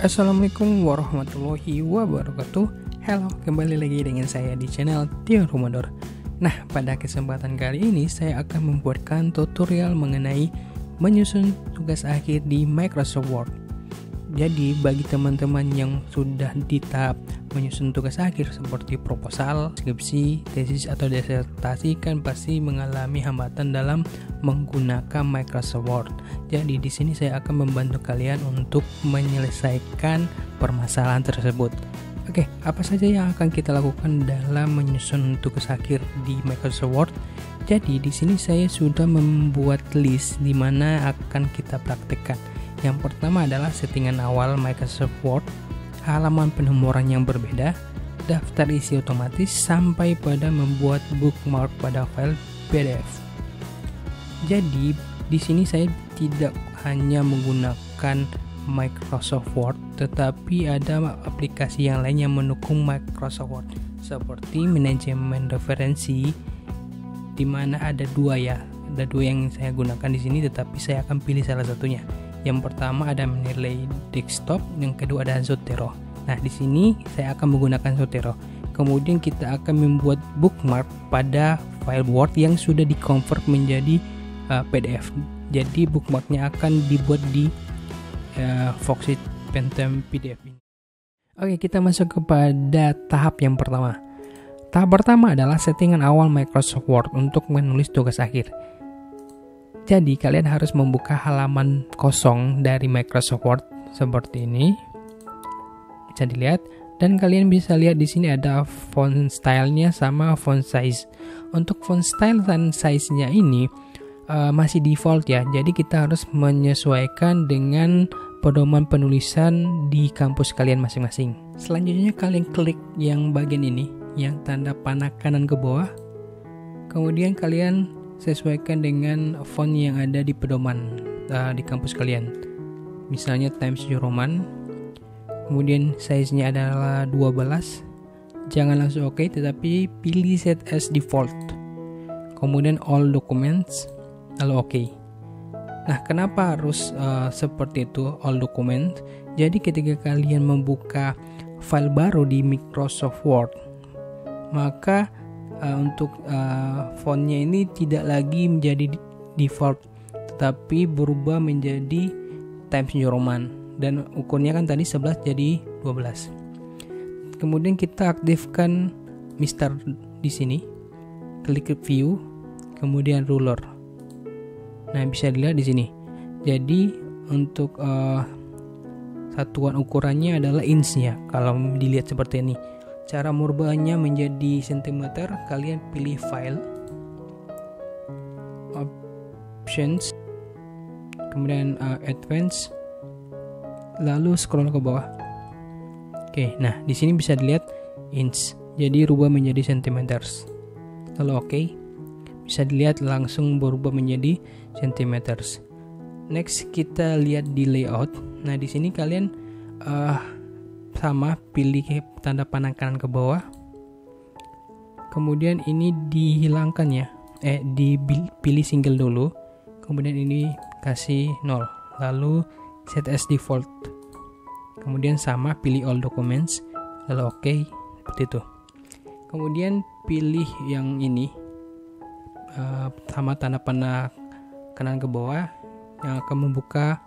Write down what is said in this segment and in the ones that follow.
Assalamualaikum warahmatullahi wabarakatuh. Halo, kembali lagi dengan saya di channel Tio Rumodor. Nah, pada kesempatan kali ini saya akan membuatkan tutorial mengenai menyusun tugas akhir di Microsoft Word. Jadi, bagi teman-teman yang sudah di tahap menyusun tugas akhir seperti proposal, skripsi, tesis atau disertasi kan pasti mengalami hambatan dalam menggunakan Microsoft Word. Jadi di sini saya akan membantu kalian untuk menyelesaikan permasalahan tersebut. Oke, apa saja yang akan kita lakukan dalam menyusun tugas akhir di Microsoft Word? Jadi di sini saya sudah membuat list di mana akan kita praktekkan. Yang pertama adalah settingan awal Microsoft Word, halaman penomoran yang berbeda, daftar isi otomatis, sampai pada membuat bookmark pada file PDF. Jadi di sini saya tidak hanya menggunakan Microsoft Word, tetapi ada aplikasi yang lain yang mendukung Microsoft Word seperti manajemen referensi, di mana ada dua yang saya gunakan di sini, tetapi saya akan pilih salah satunya. Yang pertama ada Mendeley Desktop, yang kedua ada Zotero. Nah, di sini saya akan menggunakan Zotero. Kemudian kita akan membuat bookmark pada file Word yang sudah di-convert menjadi PDF. Jadi bookmarknya akan dibuat di Foxit Phantom PDF ini. Oke, kita masuk kepada tahap yang pertama. Tahap pertama adalah settingan awal Microsoft Word untuk menulis tugas akhir. Jadi kalian harus membuka halaman kosong dari Microsoft Word seperti ini. Bisa dilihat, dan kalian bisa lihat di sini ada font style-nya sama font size. Untuk font style dan size-nya ini masih default ya. Jadi kita harus menyesuaikan dengan pedoman penulisan di kampus kalian masing-masing. Selanjutnya kalian klik yang bagian ini, yang tanda panah kanan ke bawah. Kemudian kalian sesuaikan dengan font yang ada di pedoman di kampus kalian. Misalnya Times New Roman. Kemudian size-nya adalah 12. Jangan langsung OK, tetapi pilih set as default. Kemudian all documents, lalu OK. Nah, kenapa harus seperti itu, all document? Jadi ketika kalian membuka file baru di Microsoft Word, maka untuk fontnya ini tidak lagi menjadi default, tetapi berubah menjadi Times New Roman, dan ukurnya kan tadi 11 jadi 12. Kemudian kita aktifkan Mister di sini, klik view, kemudian ruler. Nah, bisa dilihat di sini. Jadi untuk satuan ukurannya adalah inch-nya kalau dilihat seperti ini. Cara merubahnya menjadi cm, kalian pilih file, options, kemudian advance, lalu scroll ke bawah. Oke, nah di sini bisa dilihat inch, jadi rubah menjadi cm. Lalu oke, bisa dilihat langsung berubah menjadi cm. Next kita lihat di layout. Nah di sini kalian sama pilih tanda panah kanan ke bawah, kemudian ini dihilangkan ya, dipilih single dulu, kemudian ini kasih 0, lalu set as default, kemudian sama pilih all documents, lalu OK, seperti itu. Kemudian pilih yang ini sama tanda panah kanan ke bawah yang akan membuka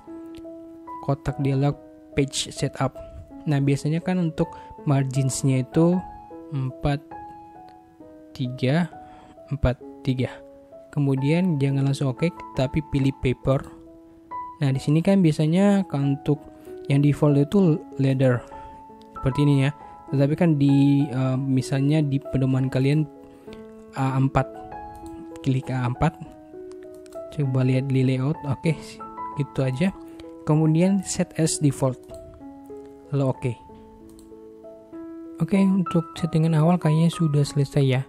kotak dialog page setup. Nah, biasanya kan untuk marginsnya itu 43. Kemudian jangan langsung OK, tapi pilih paper. Nah, di sini kan biasanya untuk yang default itu leather seperti ini ya. Tetapi kan di misalnya di pedoman kalian A4, klik A4. Coba lihat di layout. Oke, gitu aja. Kemudian set as default. Lalu Oke, untuk settingan awal kayaknya sudah selesai ya.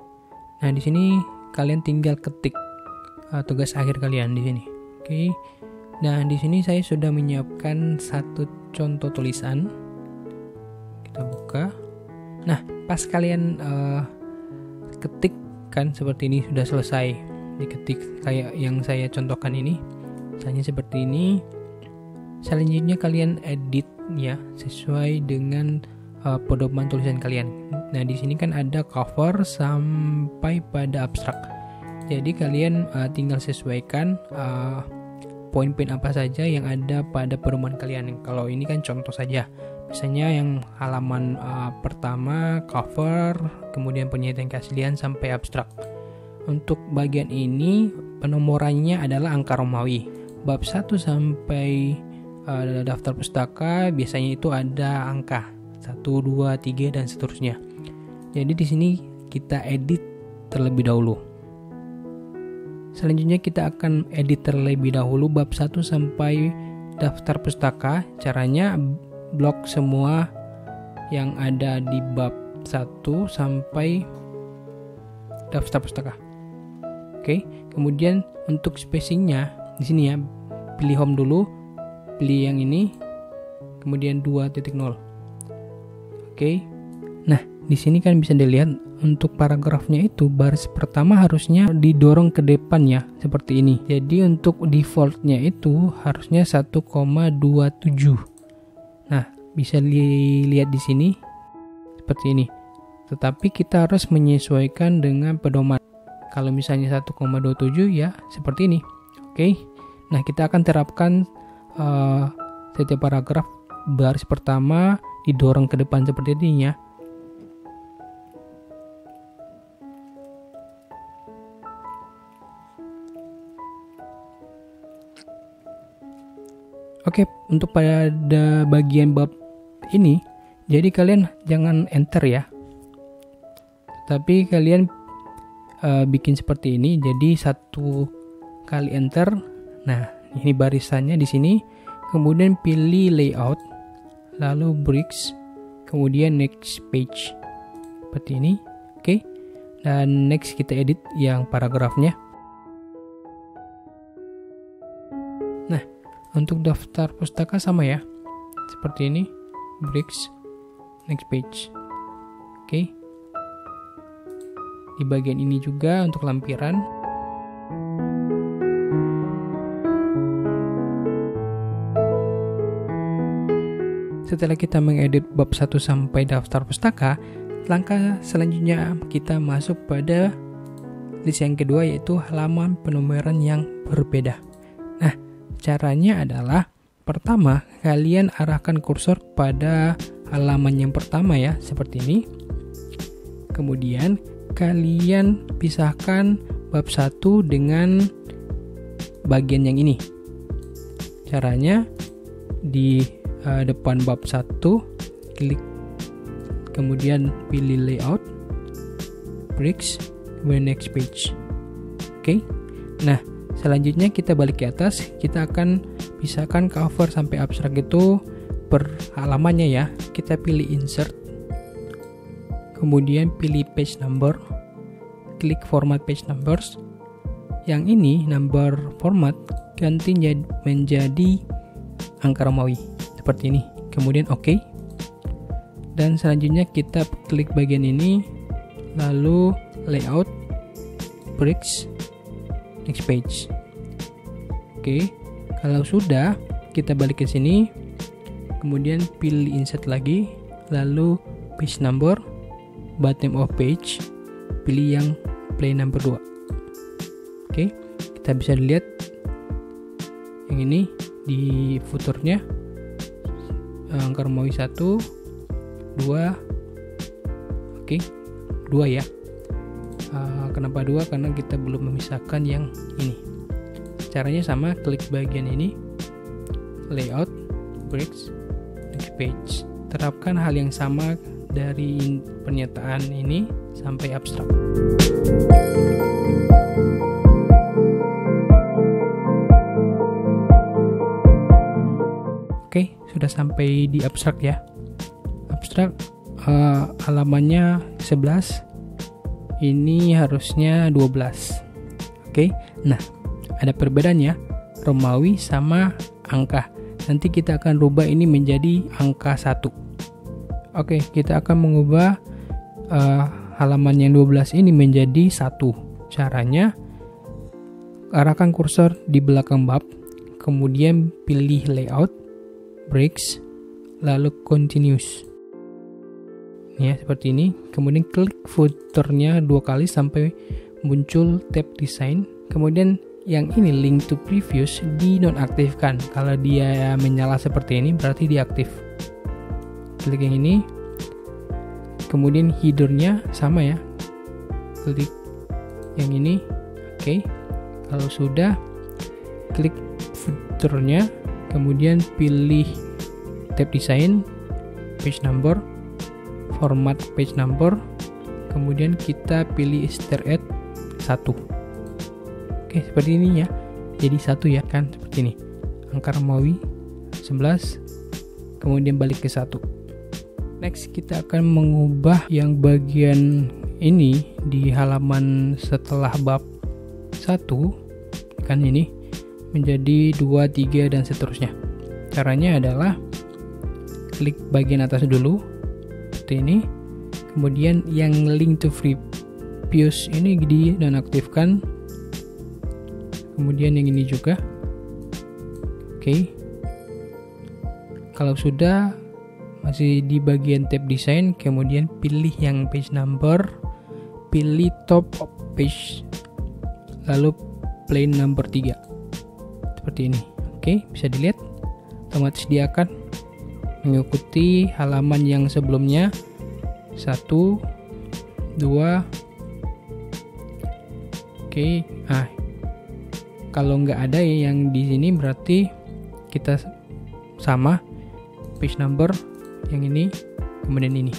Nah, di sini kalian tinggal ketik tugas akhir kalian di sini. Oke. Nah, di sini saya sudah menyiapkan satu contoh tulisan. Kita buka. Nah, pas kalian ketik kan seperti ini, sudah selesai diketik kayak yang saya contohkan ini. Misalnya seperti ini. Selanjutnya kalian edit ya, sesuai dengan pedoman tulisan kalian. Nah, di sini kan ada cover sampai pada abstrak. Jadi kalian tinggal sesuaikan poin-poin apa saja yang ada pada pedoman kalian. Kalau ini kan contoh saja. Misalnya yang halaman pertama cover, kemudian pernyataan keaslian sampai abstrak. Untuk bagian ini penomorannya adalah angka Romawi. Bab 1 sampai daftar pustaka biasanya itu ada angka 1, 2, 3 dan seterusnya. Jadi di sini kita edit terlebih dahulu. Selanjutnya kita akan edit terlebih dahulu bab 1 sampai daftar pustaka. Caranya blok semua yang ada di bab 1 sampai daftar pustaka. Oke, kemudian untuk spacingnya di sini ya, pilih home dulu, pilih yang ini, kemudian 2.0. Oke. Nah, di sini kan bisa dilihat untuk paragrafnya itu baris pertama harusnya didorong ke depan ya, seperti ini. Jadi untuk defaultnya itu harusnya 1,27. Nah, bisa dilihat di sini seperti ini. Tetapi kita harus menyesuaikan dengan pedoman. Kalau misalnya 1,27 ya seperti ini. Oke. Nah, kita akan terapkan setiap paragraf baris pertama didorong ke depan seperti ini ya. Oke, untuk pada bagian bab ini, jadi kalian jangan enter ya. Tapi kalian bikin seperti ini, jadi 1 kali enter. Nah, ini barisannya di sini. Kemudian pilih layout, lalu bricks, kemudian next page. Seperti ini. Oke. Dan next kita edit yang paragrafnya. Nah, untuk daftar pustaka sama ya. Seperti ini. Bricks, next page. Oke. Di bagian ini juga untuk lampiran. Setelah kita mengedit bab 1 sampai daftar pustaka, langkah selanjutnya kita masuk pada list yang kedua, yaitu halaman penomoran yang berbeda. Nah, caranya adalah pertama, kalian arahkan kursor pada halaman yang pertama ya, seperti ini. Kemudian kalian pisahkan bab 1 dengan bagian yang ini. Caranya di depan bab 1 klik, kemudian pilih layout, bricks, kemudian next page. Oke. Nah, selanjutnya kita balik ke atas, kita akan pisahkan cover sampai abstrak itu per halamannya ya. Kita pilih insert, kemudian pilih page number, klik format page numbers. Yang ini number format ganti menjadi angka Romawi seperti ini. Kemudian oke. Dan selanjutnya kita klik bagian ini, lalu layout, bricks, next page. Oke. Kalau sudah, kita balik ke sini, kemudian pilih insert lagi, lalu page number, bottom of page, pilih yang play number 2. Oke, kita bisa lihat yang ini di footernya angka Romawi 1, 2, oke, 2 ya. Kenapa 2? Karena kita belum memisahkan yang ini. Caranya sama, klik bagian ini, layout, bricks, next page. Terapkan hal yang sama dari pernyataan ini sampai abstrak. Oke, sudah sampai di abstrak ya. Abstrak halamannya 11, ini harusnya 12. Oke, nah ada perbedaan ya, Romawi sama angka. Nanti kita akan rubah ini menjadi angka 1. Oke, kita akan mengubah halaman yang 12 ini menjadi 1. Caranya, arahkan kursor di belakang bab, kemudian pilih layout, bricks, lalu continuous. Ya, seperti ini. Kemudian klik footernya 2 kali sampai muncul tab design. Kemudian yang ini link to previous dinonaktifkan. Kalau dia menyala seperti ini berarti diaktif. Klik yang ini. Kemudian headernya sama ya. Klik yang ini. Oke. Kalau sudah, klik footernya. Kemudian pilih tab design, page number, format page number, kemudian kita pilih start at 1. Oke, seperti ini ya. Jadi 1 ya kan, seperti ini. Angka Romawi 11, kemudian balik ke 1. Next, kita akan mengubah yang bagian ini di halaman setelah bab 1 kan ini menjadi 2, 3 dan seterusnya. Caranya adalah klik bagian atas dulu seperti ini. Kemudian yang link to previous ini dinonaktifkan. Kemudian yang ini juga. Oke. Kalau sudah masih di bagian tab design, kemudian pilih yang page number, pilih top of page, lalu plain number 3. Seperti ini. Oke, bisa dilihat otomatis dia akan mengikuti halaman yang sebelumnya. 1, 2. Oke. Kalau nggak ada yang di sini berarti kita sama page number yang ini, kemudian ini.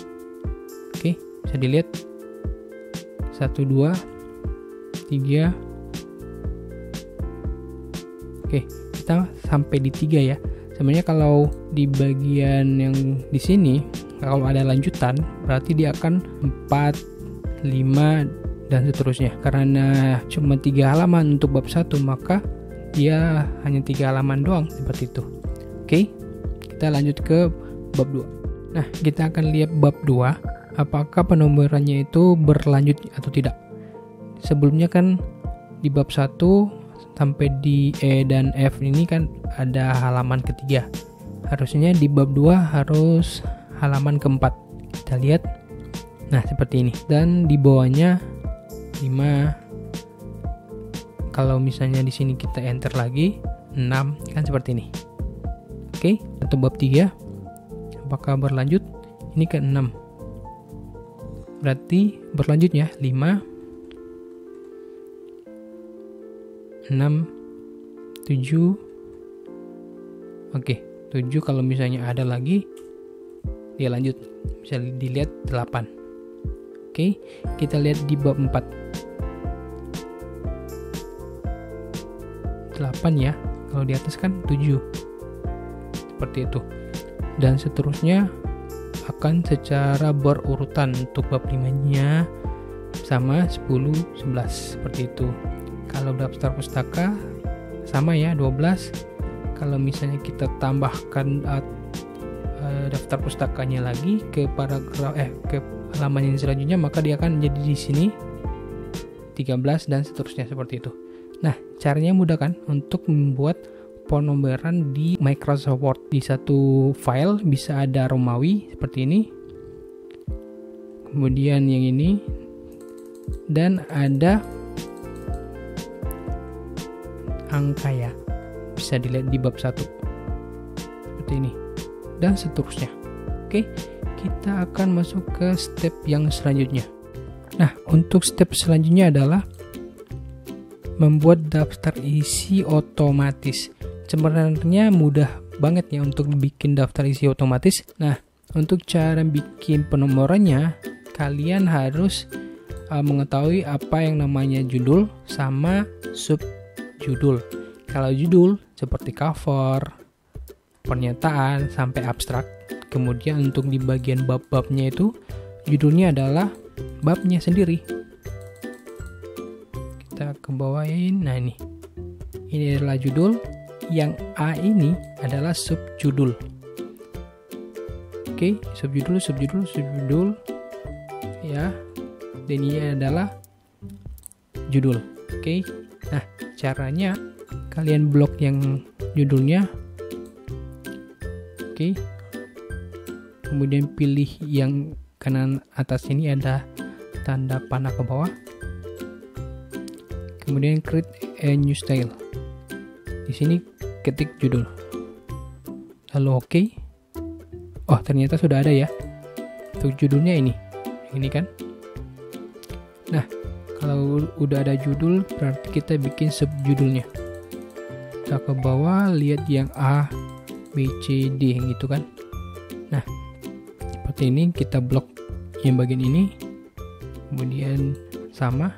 Oke, bisa dilihat 1, 2, 3. Oke, kita sampai di 3 ya. Sebenarnya kalau di bagian yang di sini kalau ada lanjutan berarti dia akan 4, 5 dan seterusnya. Karena cuma 3 halaman untuk bab 1, maka dia hanya 3 halaman doang seperti itu. Oke, kita lanjut ke bab 2. Nah, kita akan lihat bab 2 apakah penomorannya itu berlanjut atau tidak. Sebelumnya kan di bab 1 sampai di E dan F ini kan ada halaman ketiga. Harusnya di bab 2 harus halaman keempat. Kita lihat. Nah, seperti ini. Dan di bawahnya 5. Kalau misalnya di sini kita enter lagi 6 kan seperti ini. Oke, untuk bab 3 apakah berlanjut? Ini ke 6. Berarti berlanjutnya 5, 6, 7. Oke, 7 kalau misalnya ada lagi dia lanjut. Bisa dilihat 8. Oke, kita lihat di bab 4. 8 ya. Kalau di atas kan 7. Seperti itu. Dan seterusnya akan secara berurutan. Untuk bab 5-nya sama 10, 11 seperti itu. Kalau daftar pustaka sama ya 12. Kalau misalnya kita tambahkan daftar pustakanya lagi ke paragraf ke halaman yang selanjutnya, maka dia akan jadi di sini 13 dan seterusnya seperti itu. Nah, caranya mudah kan untuk membuat penomoran di Microsoft Word. Di satu file bisa ada Romawi seperti ini. Kemudian yang ini dan ada angka ya. Bisa dilihat di bab 1. Seperti ini. Dan seterusnya. Oke, kita akan masuk ke step yang selanjutnya. Nah, untuk step selanjutnya adalah membuat daftar isi otomatis. Sebenarnya mudah banget ya untuk bikin daftar isi otomatis. Nah, untuk cara bikin penomorannya, kalian harus mengetahui apa yang namanya judul sama subjudul. Kalau judul seperti cover, pernyataan sampai abstrak. Kemudian untuk di bagian bab-babnya itu judulnya adalah babnya sendiri. Kita ke bawahin. Nah, ini adalah judul. Yang A ini adalah subjudul. Oke, subjudul ya. Dan ini adalah judul. Oke. Nah, caranya kalian blok yang judulnya. Oke. kemudian pilih yang kanan atas ini ada tanda panah ke bawah, kemudian create a new style. Di sini ketik judul, lalu oke. Oh, ternyata sudah ada ya untuk judulnya ini kan. Nah, kalau udah ada judul berarti kita bikin subjudulnya. Kita ke bawah, lihat yang A, B, C, D gitu kan. Nah, seperti ini kita blok yang bagian ini, kemudian sama,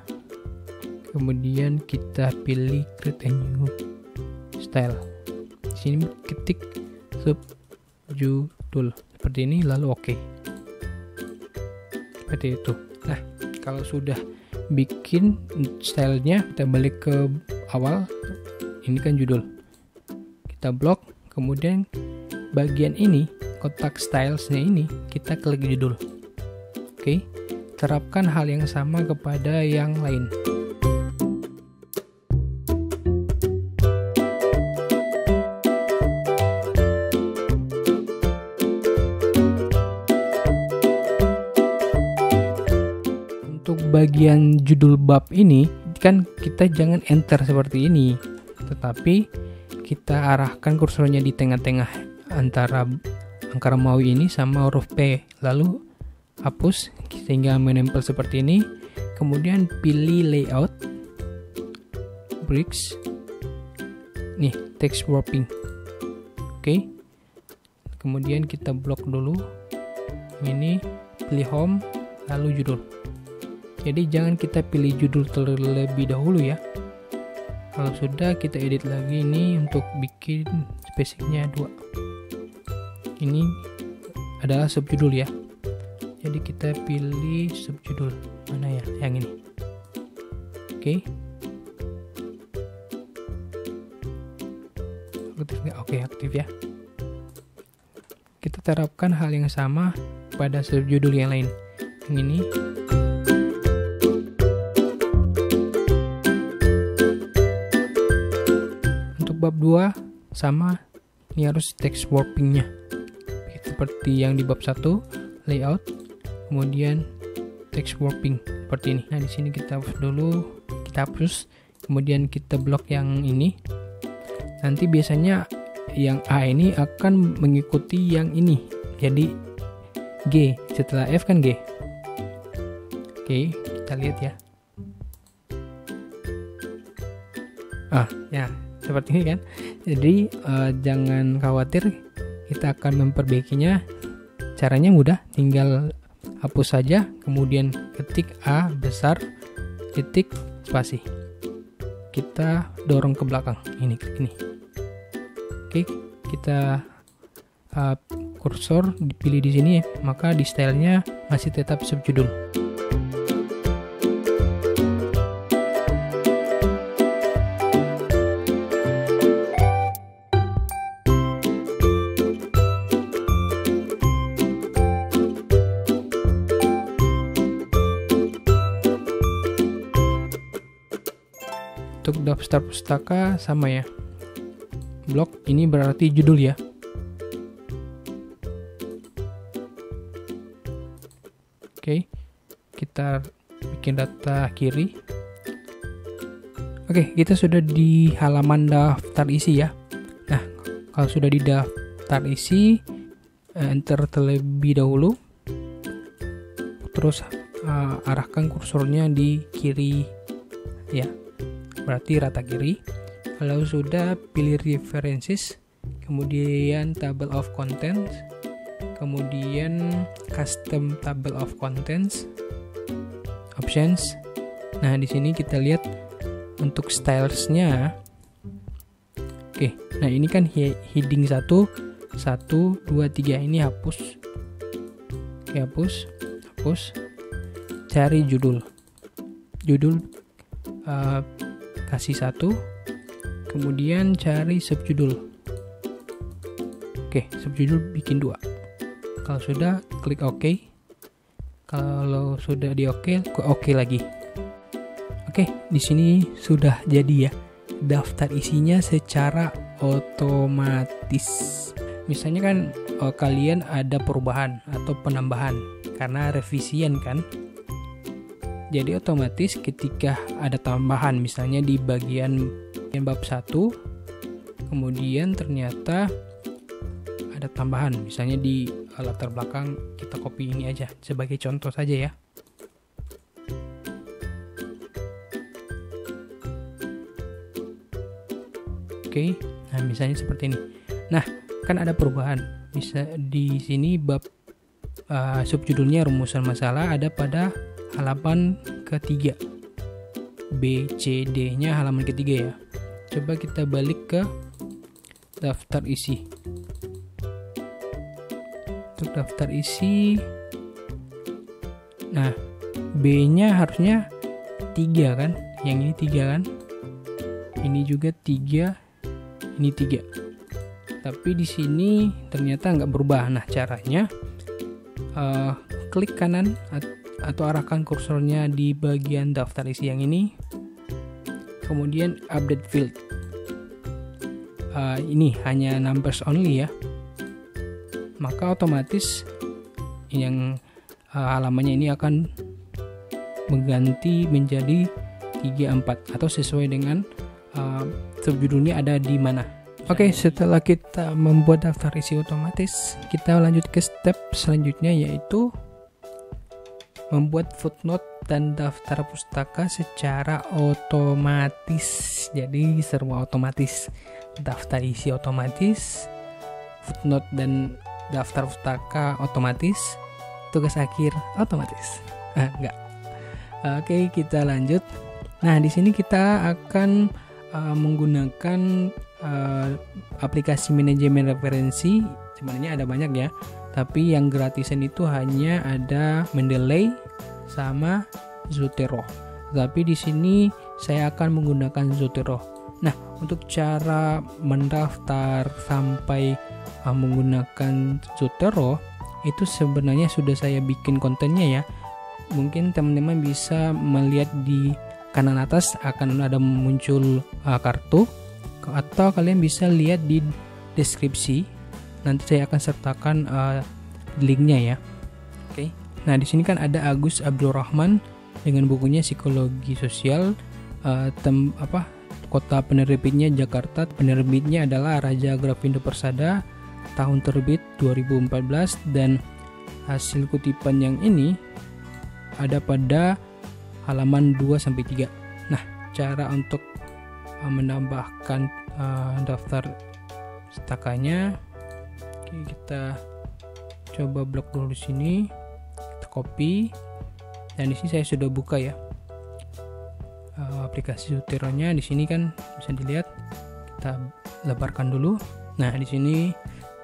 kemudian kita pilih create a new style. Di sini ketik subjudul seperti ini, lalu oke. Seperti itu. Nah, kalau sudah bikin stylenya, kita balik ke awal. Ini kan judul, kita blok, kemudian bagian ini kotak stylesnya ini kita klik judul. Oke, terapkan hal yang sama kepada yang lain. Untuk bagian judul bab ini kan kita jangan enter seperti ini, tetapi kita arahkan kursornya di tengah-tengah antara angka Romawi ini sama huruf P, lalu hapus sehingga menempel seperti ini. Kemudian pilih layout, bricks, nih text warping. Oke, kemudian kita blok dulu ini, pilih home, lalu judul. Jadi jangan kita pilih judul terlebih dahulu ya. Kalau sudah, kita edit lagi ini untuk bikin spesifiknya 2. Ini adalah subjudul ya. Jadi kita pilih subjudul mana ya? Yang ini. Oke. Aktif nggak? Oke, aktif ya. Kita terapkan hal yang sama pada subjudul yang lain. Yang ini. Untuk bab 2 sama, ini harus text warpingnya seperti yang di bab 1, layout, kemudian text warping seperti ini. Nah, di sini kita hapus dulu, kemudian kita blok yang ini. Nanti biasanya yang A ini akan mengikuti yang ini, jadi G, setelah F kan G. Oke, kita lihat ya. Ya seperti ini kan. Jadi jangan khawatir, kita akan memperbaikinya. Caranya mudah, tinggal hapus saja, kemudian ketik A besar, titik, spasi. Kita dorong ke belakang, ini klik ini. Oke, kita kursor dipilih di sini, maka di stylenya masih tetap subjudul. Untuk daftar pustaka sama ya, blok ini berarti judul ya. Oke, kita bikin data kiri. Oke, kita sudah di halaman daftar isi ya. Nah, kalau sudah di daftar isi, enter terlebih dahulu, terus arahkan kursornya di kiri ya, berarti rata kiri. Kalau sudah, pilih references, kemudian table of contents, kemudian custom table of contents, options. Nah, di sini kita lihat untuk stylesnya. Oke, nah ini kan heading 1, 2, 3 ini hapus. Oke, hapus. Cari judul. Kasih 1, kemudian cari subjudul. Oke, subjudul bikin 2. Kalau sudah, klik OK. Kalau sudah di OK, OK lagi. Oke, di sini sudah jadi ya daftar isinya secara otomatis. Misalnya kan kalian ada perubahan atau penambahan karena revisian kan. Jadi otomatis ketika ada tambahan, misalnya di bagian bab 1, kemudian ternyata ada tambahan, misalnya di latar belakang, kita copy ini aja sebagai contoh saja ya. Oke, nah misalnya seperti ini. Nah, kan ada perubahan. Bisa di sini bab subjudulnya rumusan masalah ada pada halaman ketiga. B, C, D-nya halaman ketiga ya. Coba kita balik ke daftar isi. Untuk daftar isi, nah B-nya harusnya 3 kan? Yang ini 3 kan? Ini juga 3, ini 3. Tapi di sini ternyata nggak berubah. Nah caranya klik kanan atau arahkan kursornya di bagian daftar isi yang ini, kemudian update field. Ini hanya numbers only ya, maka otomatis yang halamannya ini akan mengganti menjadi 3, 4 atau sesuai dengan subjudulnya ada di mana. Oke, setelah kita membuat daftar isi otomatis, kita lanjut ke step selanjutnya, yaitu membuat footnote dan daftar pustaka secara otomatis. Jadi serba otomatis, daftar isi otomatis, footnote dan daftar pustaka otomatis, tugas akhir otomatis. Enggak. Oke, kita lanjut. Nah, di sini kita akan menggunakan aplikasi manajemen referensi. Sebenarnya ada banyak ya, tapi yang gratisan itu hanya ada Mendeley sama Zotero. Tapi di sini saya akan menggunakan Zotero. Nah, untuk cara mendaftar sampai menggunakan Zotero itu sebenarnya sudah saya bikin kontennya ya. Mungkin teman-teman bisa melihat di kanan atas akan ada muncul kartu, atau kalian bisa lihat di deskripsi. Nanti saya akan sertakan linknya ya. Oke. Nah, di sini kan ada Agus Abdurrahman dengan bukunya Psikologi Sosial, kota penerbitnya Jakarta, penerbitnya adalah Raja Grafindo Persada, tahun terbit 2014, dan hasil kutipan yang ini ada pada halaman 2-3. Nah, cara untuk menambahkan daftar pustakanya, kita coba blok dulu di sini, kita copy, dan di sini saya sudah buka ya aplikasi Zotero-nya. Di sini kan bisa dilihat, kita lebarkan dulu. Nah, di sini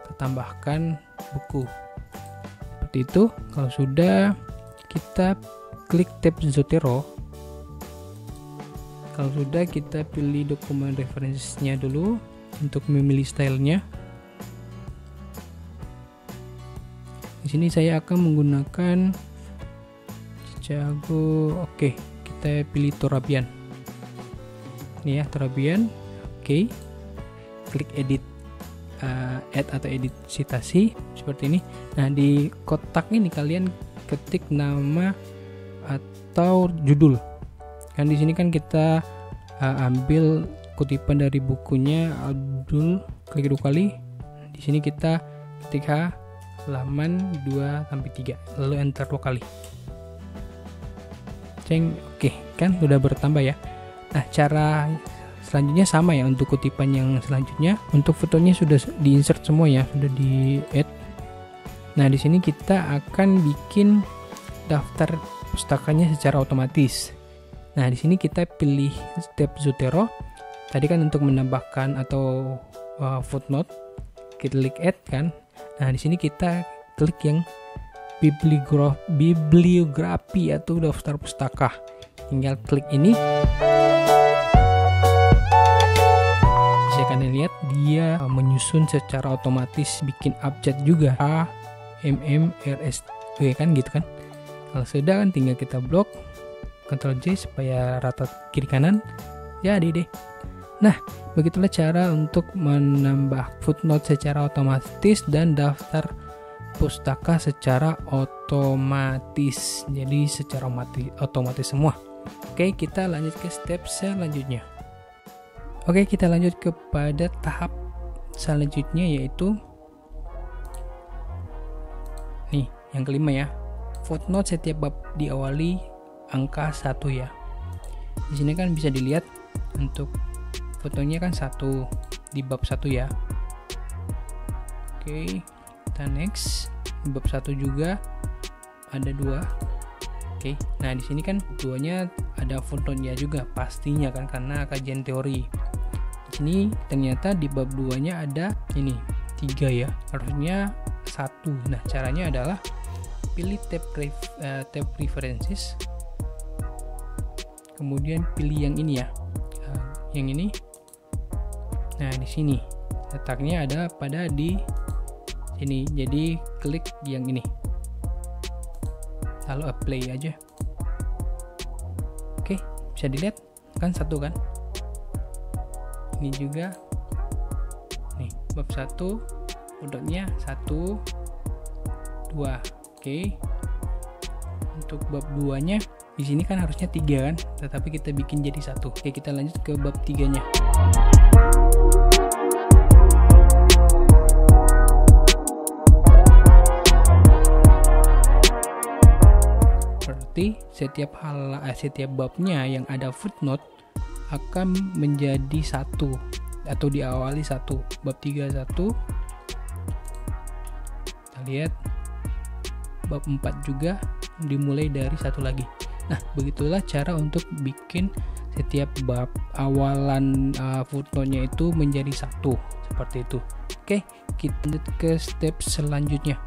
kita tambahkan buku seperti itu. Kalau sudah, kita klik tab Zotero. Kalau sudah, kita pilih dokumen referensinya dulu untuk memilih stylenya. Di sini saya akan menggunakan Chicago. Oke, kita pilih Torabian. Ini ya, Torabian. Oke, klik edit, add atau edit citasi seperti ini. Nah, di kotak ini kalian ketik nama atau judul. Kan di sini kan kita ambil kutipan dari bukunya Abdul, klik 2 kali. Di sini kita ketik halaman 2-3, lalu enter 2 kali. Ceng, oke, kan sudah bertambah ya. Nah, cara selanjutnya sama ya untuk kutipan yang selanjutnya. Untuk fotonya sudah di-insert semua ya, sudah di-add. Nah, di sini kita akan bikin daftar pustakanya secara otomatis. Nah, di sini kita pilih step Zotero. Tadi kan untuk menambahkan atau footnote, kita klik add kan. Nah, di sini kita klik yang bibliografi atau daftar pustaka. Tinggal klik ini. Bisa kalian lihat dia menyusun secara otomatis, bikin abjad juga, A, M, M, R, S, W kan gitu kan. Kalau sudah kan tinggal kita blok, Ctrl J supaya rata kiri kanan. Jadi deh. Nah, begitulah cara untuk menambah footnote secara otomatis dan daftar pustaka secara otomatis. Jadi secara otomatis semua. Oke, kita lanjut ke step selanjutnya. Oke, kita lanjut kepada tahap selanjutnya, yaitu nih, yang kelima ya. Footnote setiap bab diawali angka 1 ya. Di sini kan bisa dilihat untuk fotonya kan 1 di bab 1 ya. Oke, kita next. Di bab 1 juga ada 2. Oke, nah di sini kan 2-nya ada footnote-nya juga pastinya kan, karena kajian teori. Di sini ternyata di bab 2-nya ada ini 3 ya, harusnya 1. Nah, caranya adalah pilih tab preferences, kemudian pilih yang ini ya, yang ini. Nah, di sini letaknya ada pada di sini, jadi klik yang ini lalu apply aja. Oke, bisa dilihat kan 1 kan, ini juga nih bab 1 footnote-nya 1 2. Oke, untuk bab 2-nya di sini kan harusnya 3 kan, tetapi kita bikin jadi 1. Oke, kita lanjut ke bab 3-nya. Berarti setiap babnya yang ada footnote akan menjadi 1 atau diawali 1. Bab 3 1. Kita lihat bab 4 juga dimulai dari 1 lagi. Nah, begitulah cara untuk bikin setiap bab awalan footnote-nya itu menjadi 1 seperti itu. Oke, kita lanjut ke step selanjutnya.